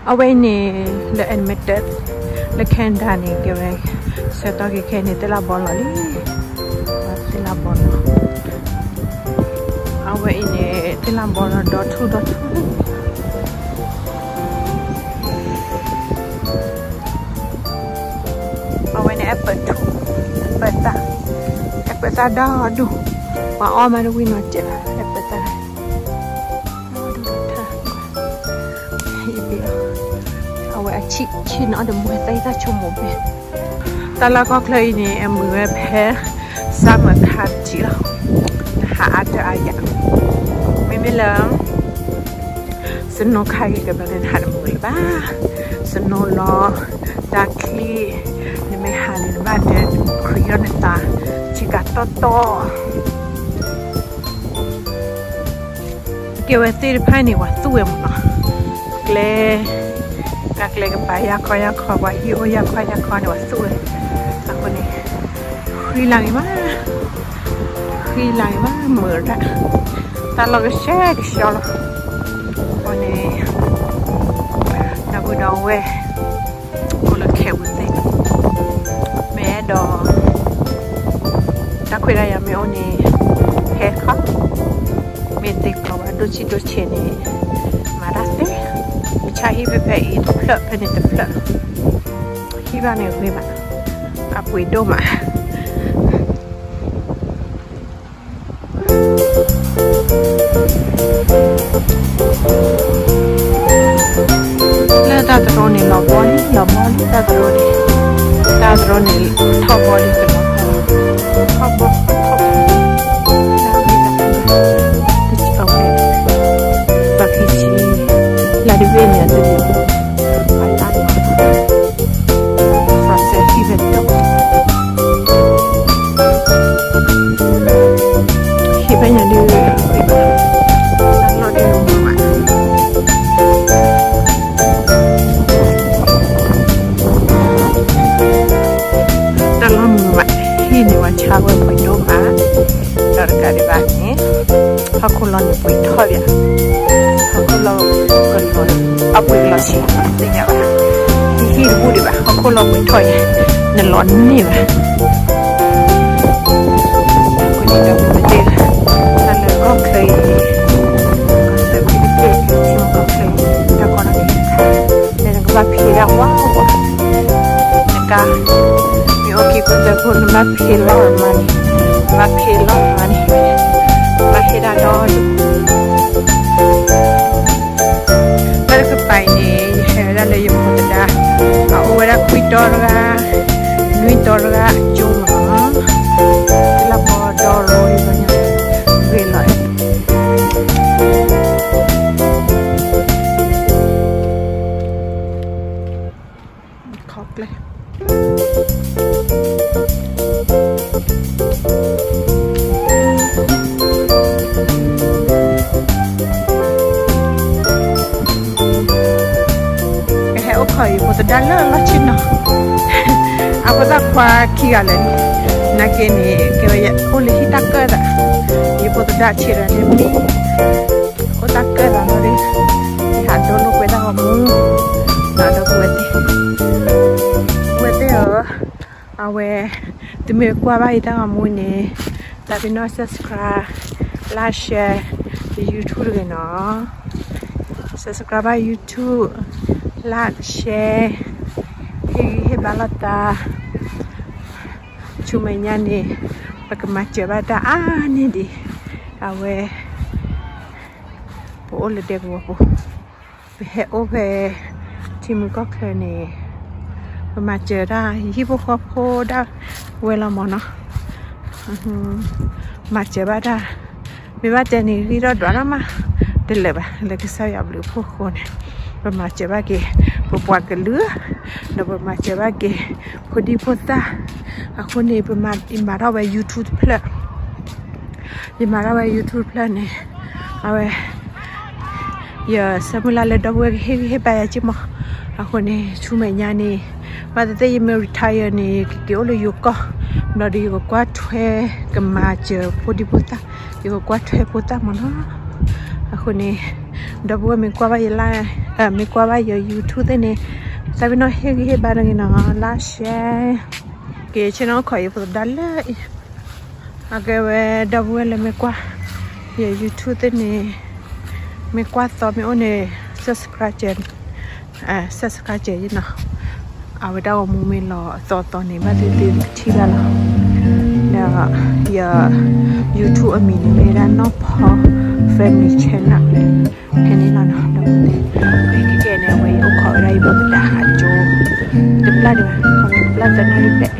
เอาไว้เนี่ยle admitted le Canadaเนี่ยเกี่ยวกับเสตอกแค่เนี่ยแต่ละบอลเลยแต่ละบอลเอาไว้เนี่ยแต่ละบอล.2 เอาไว้ในแอปเปิลตาดอดูว่าอ้อมาดูวินมาเจ็บแอปเปิลตาดูท่าเอาไว้ชิ้นเอาเดี๋ยวมือใต้ตาชมมือเป็นแต่ละก็เคยเนี่ยมือแพ้สามารถขาดจีแล้วหาจะอะไรไม่เลิมสนุกใครกับเราเดินหามือบ้าสนุกรอดักลีนี่ไม่หาในบ้านเดินครียนตาชิกาโตเกี่ยวกับตีพายนี่ว่าตู้เอ็มเนาะเกลกับไปยาคอว่าฮิโอยาคอเนี่ยว่าตู้สักคนนี้คุยหลังมากเหมือนอะแต่เราก็แช่ดิฉันวันนี้นับดาวเวคนละแขวสิแม่ดอนักคุยได้ยังไม่เอาเนี่ยแค่เขาเมติกเราดูเชนี่มาได้สิวิชาฮิบไปอีทุกเพลเพนิตเพลฮิบาเนี่ยคุยมากับวิโดมาแล้วตาตรนี่เราบอลตาตรนี่ท็อปบอลเป็นท็อปบอลเอาไปบักชีลาดิเวเนียตัวนี้ไปล้างฟรัสเซฟีเวนโตฮิบะยันดูชาวปุยโดมาจากการบ้านนี้เขาคนเราเนี่ยปุยทอดเนี่ยเขาคนเราคนเราเอาปุยเราชิมอะไรเงี้ยว่ะที่รู้ดิว่ะเขาคนเราปุยทอดเนี่ยร้อนนี่ว่ะคนนี้เราไม่ได้แต่เลยก็เคยแต่ไม่ได้ที่มันก็เคยแต่ก่อนเราเห็นค่ะแต่ก็ว่าพี่แล้วว้าวนะคะโอเคคุณจะพูดมาเพลล่ามันมาเฮดาดอดูแล้วก็ไปเนี่ยเฮดาเลยยังพูดได้เอาเวลาคุยต่อละนุ้ยต่อละจุ่มเนาะละพอดอโรยไปเนี่ยเวลาขอบเลยแต่ด้านล่างละชิ้นเนาะเอาไปตักควาขี้อะไรนักเกนี่เกี่ยวกับโอลิฮิตักเกอร์อะยี่ปุ่นด้านชิ้นอะไรมีโอตักเกอร์อะไรนี่หาโดนลูกไปตั้งมือหาโดนเวทีเอาไว้ที่มีกว่าไปตั้งมือเนี่ยแต่เป็นน้อย subscribe ไลค์แชร์ที่ YouTube เลยเนาะ subscribe ไป YouTubeไลค์แชร์ให้บาลตาชูไม่ยันนี่ปกมาเจอบ้าตานี่ดิเอาไว้พอเลยเด็กว่าไปเฮโอเพที่มือก็เคยเนี่ยมาเจอได้ที่พวกเขาโพได้เวลามอเนาะมาเจอบ้าได้ไม่ว่าจะนี่รีดอดว่ามาเดินเลยบ้าเลยก็ใส่ยับหรือพวกคนประมาณเจ็บบ้าเกะปวดกันเลือแล้วประมาณเจ็บบ้าเกะพอดีพอตาคนนี้ประมาณอินมาเราไป YouTube เพลอินมาเราไป YouTube เพลเนี่ยเอาไปอย่าสมุลาเลดเอาไว้ให้ไปจิมอ่ะคนนี้ชูไม่ยานี่มาแต่ยังไม่ retire นี่เกี่ยวเลยอยู่ก็เราดีกว่าช่วยกันมาเจอพอดีพอตาอยู่กว่าช่วยพอตามันเนาะคนนี้ double me qua vai la me qua vai YouTube thế này sao nó hết ba này nó lá share cái trên nó khỏi phụ đá lại à cái về double là me qua YouTube thế này me qua tao me one subscribe subscribe gì nào à về đâu mua mình lo tao này mà từ chi ra là giờ YouTube mình về ra nó phò family channel cái này nó đâu cái này về ông khỏi đây bữa đã hạt chỗ được là được còn là cho nó được